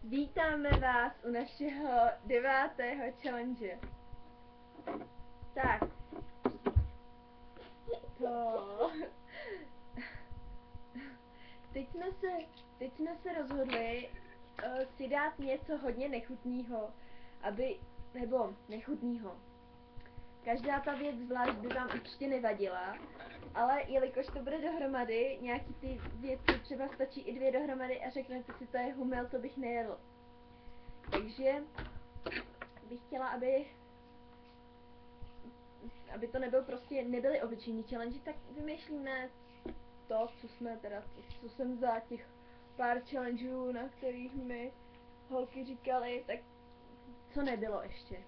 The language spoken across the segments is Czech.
Vítáme vás u našeho 9. challenge. Tak. To... Teď jsme se rozhodli si dát něco hodně nechutného, nebo nechutného. Každá ta věc zvlášť by vám určitě nevadila, ale jelikož to bude dohromady, nějaký ty věci třeba stačí i 2 dohromady a řeknete si, to je humel, to bych nejedl. Takže bych chtěla, aby to nebyly obyčejný challenge, tak vymýšlíme to, co jsem za těch pár challengeů, na kterých mi holky říkali, tak co nebylo ještě.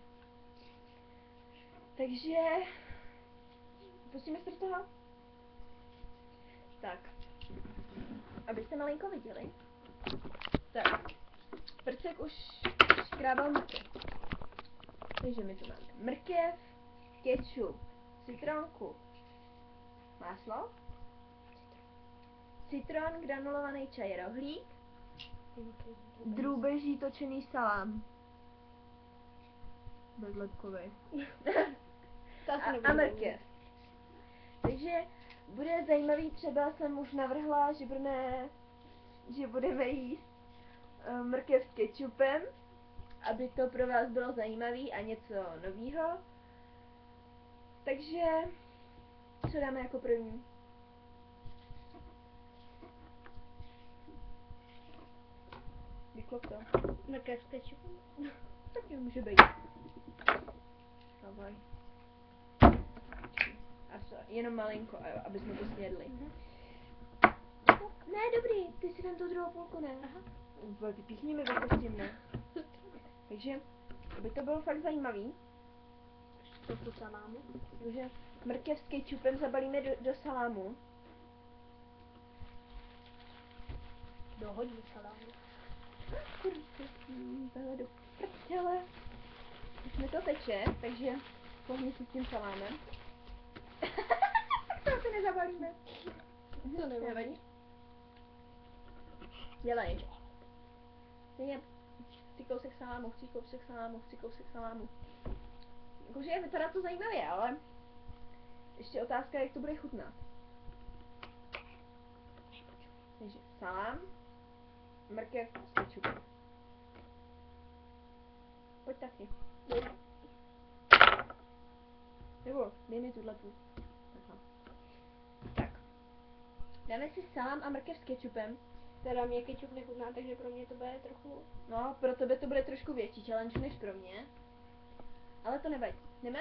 Takže pustíme se do toho. Tak, abyste malinko viděli. Tak, prcek už škrábal mrkev. Takže my tu máme mrkev, kečup, citronku, máslo, citron, granulovaný čaj, rohlík, drůbeží točený salám. Bezlepkovej. a mrkev. Takže bude zajímavý, třeba jsem už navrhla, že budeme jíst mrkev s kečupem, aby to pro vás bylo zajímavý a něco novýho. Takže co dáme jako první? Vyklop to. Mrkev s kečupem. Tak jo, může být. Dávaj. A co? Jenom malinko, aby jsme to snědli. Ne, dobrý, ty si tam tu druhou půlku, ne? Aha. Vypíchni mi s tím, ne? Takže, aby to bylo fakt zajímavý. Trochu salámu. Takže mrkev s kečupem zabalíme do salámu. Do hodně salámu. Tohle do prdele. Už mi to teče, takže pohni si s tím salámem. To si nezabalíme. To nevadí. Dělej. Chci kousek salámu, chci kousek salámu, chci kousek salámu. Jakože je vypadá to zajímavě, ale ještě otázka, jak to bude chutnat. Takže salám, mrkev s kečupem. Pojď taky. Nebo dej mi tuhletu. Tak. Dáme si salám a mrkev s kečupem. Teda mě kečup nechutná, takže pro mě to bude trochu... No, pro tebe to bude trošku větší challenge než pro mě. Ale to nevadí. Jdeme?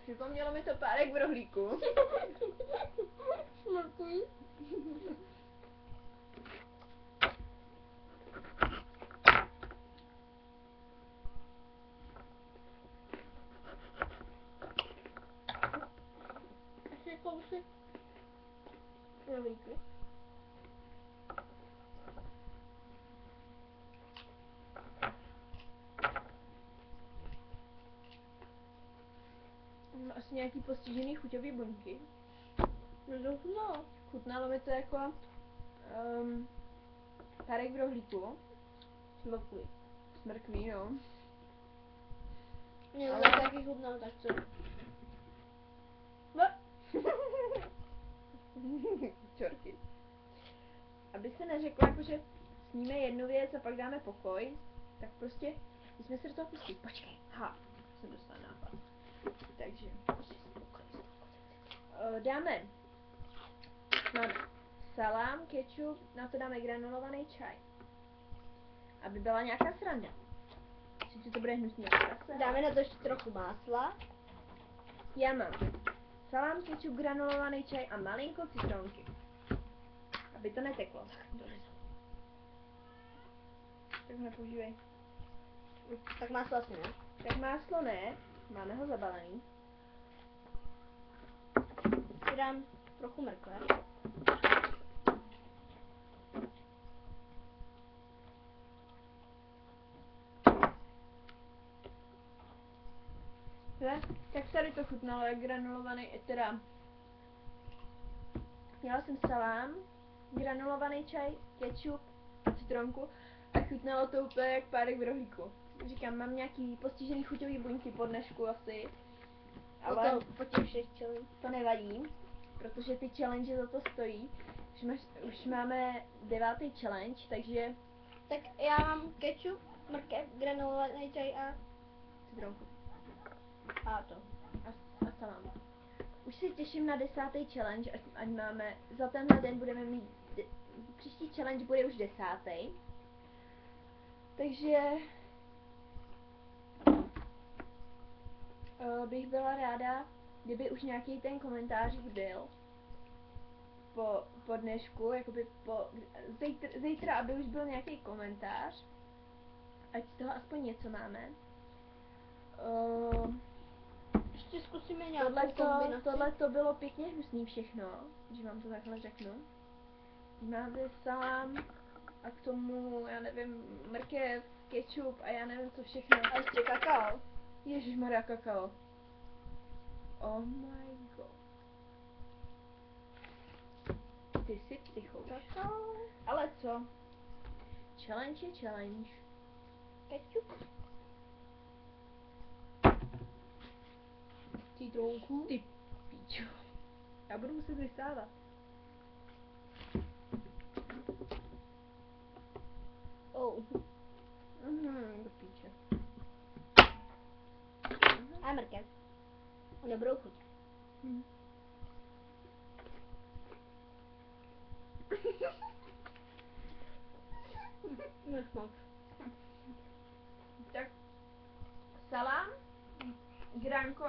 Připomnělo mi to párek v rohlíku. Smakuj. Ještě kousek rohlíku. Asi nějaký postižený chuťový buňky. No. Chutnalo mi to jako párek v rohlíku. Smakuj. Smrkví, no. Mě Ale- ale taky chutná, tak co? No. Čorky. Aby se neřeklo, jako, že sníme jednu věc a pak dáme pokoj, tak prostě, když jsme se do toho pustili, počkej, jsem dostala nápad. Takže, máme salám, kečup, na to dáme granulovaný čaj. Aby byla nějaká sranda. Sice to bude hnusný zase. Dáme na to ještě trochu másla. Já mám salám, kečup, granulovaný čaj a malinko citronky. Aby to neteklo. Tak ho nepoužívej. Tak máslo asi ne. Tak máslo ne, máme ho zabalený. Dám trochu mrkve. Ne? Tak tady to chutnalo, jak granulovaný, teda měla jsem salám, granulovaný čaj, ketchup a citronku a chutnalo to úplně jak párek v rohlíku. Říkám, mám nějaký postižený chuťový buňky po dnešku asi, ale to po těch 6 challenge. to nevadí, protože ty challenge za to stojí. Už máme 9. challenge, takže Tak já mám ketchup, mrkev, granulovaný čaj citronku a to. a salám. Už se těším na 10. challenge, ať máme, za tenhle den budeme mít, příští challenge bude už 10. Takže bych byla ráda, kdyby už nějaký ten komentář byl po dnešku, jakoby zítra, aby už byl nějaký komentář, ať z toho aspoň něco máme. Ještě zkusíme nějakou kombinaci. Tohle to bylo pěkně hnusný všechno, že vám to takhle řeknu. Máte salám a k tomu, já nevím, mrkev, ketchup a já nevím co všechno. A ještě kakao. Ježišmarja, kakao. Oh my god. Ty jsi psychou. Kakao. Ale co? Challenge je challenge. Ketchup. Citronku. Ty píčo. Já budu muset vysávat. Oh. Do píče. A mrkev. Dobrou chuť. Moc. Tak salám, gránko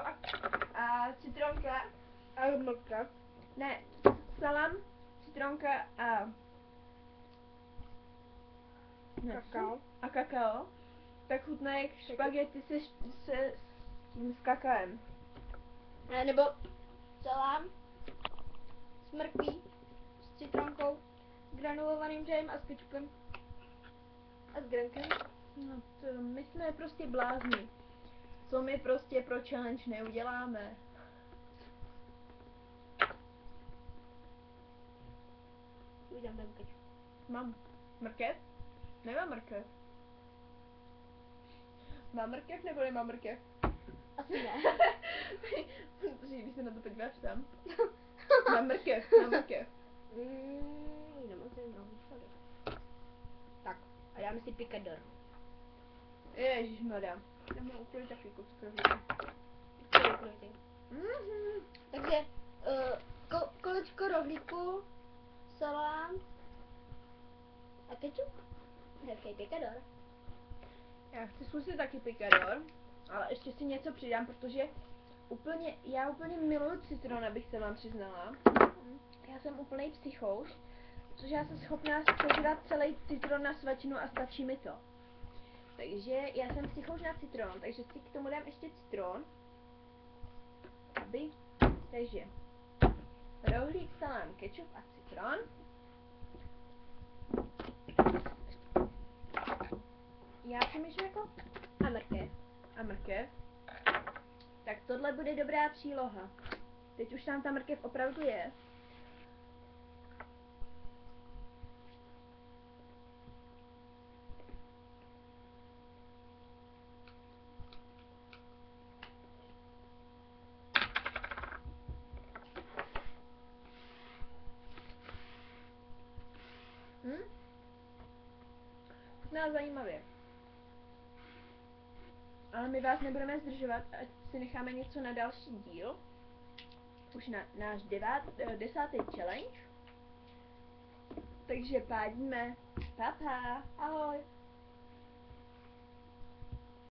a citronka. A mrkev. Ne, salám, citronka a Kakao. A kakao. Tak chutná jak špagety s tím s kakaem. Nebo salám s mrkví, s citronkou, granulovaným čajem a s kečupem. A s grankem. No to, my jsme prostě blázni. Co my prostě pro challenge neuděláme. Ujdem ten kečup. Mám mrkev? Nemám mrkev. Mám mrkev nebo nemám mrkev? Asi ne. Když se na to podíváš tam. Mám mrkev, mám mrkev. Nemusím rohlíčko. Tak, a dáme si picador. Ježišmarja. Já mám úplně taky kousek rohlíku. Takže kolečko rohlíku, salám a kečup. Hezký picador. Já chci zkusit taky picador, ale ještě si něco přidám, protože já úplně miluju citron, abych se vám přiznala. Já jsem úplnej psychouš, protože já jsem schopná sežrat celý citron na svačinu a stačí mi to. Takže já jsem psychouš na citron, takže si k tomu dám ještě citron. Takže rohlík, salám, kečup a citron. Já přemýšlím jako a mrkev. Tak tohle bude dobrá příloha. Teď už tam ta mrkev opravdu je. Chutná zajímavě. Ale my vás nebudeme zdržovat, ať si necháme něco na další díl. Už na náš 10. challenge. Takže pádíme. Pa, pa. Ahoj.